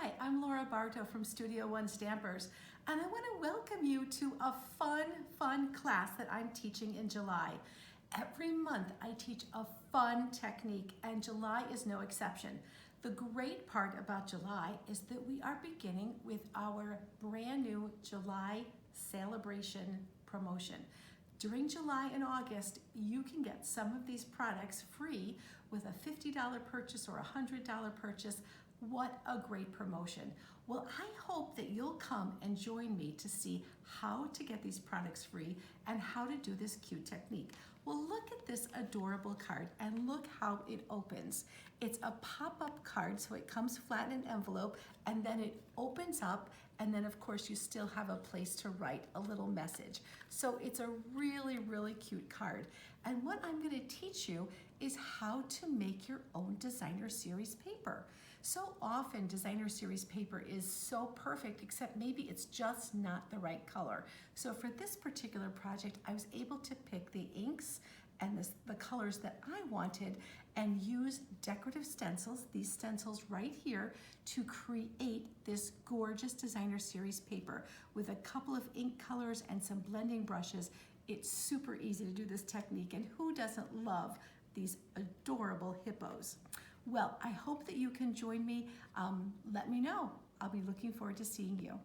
Hi, I'm Laura Bartow from Studio One Stampers, and I want to welcome you to a fun class that I'm teaching in July. Every month I teach a fun technique, and July is no exception. The great part about July is that we are beginning with our brand new July celebration promotion. During July and August, you can get some of these products free with a $50 purchase or a $100 purchase. What a great promotion. Well, I hope that you'll come and join me to see how to get these products free and how to do this cute technique. Well, look at this adorable card and look how it opens. It's a pop-up card, so it comes flat in an envelope and then it opens up, and then of course you still have a place to write a little message. So it's a really cute card. And what I'm going to teach you is how to make your own designer series paper. So often designer series paper is so perfect, except maybe it's just not the right color. So for this particular project, I was able to pick the inks and the colors that I wanted and use decorative stencils, these stencils right here, to create this gorgeous designer series paper with a couple of ink colors and some blending brushes. It's super easy to do this technique, and who doesn't love these adorable hippos? Well, I hope that you can join me. Let me know. I'll be looking forward to seeing you.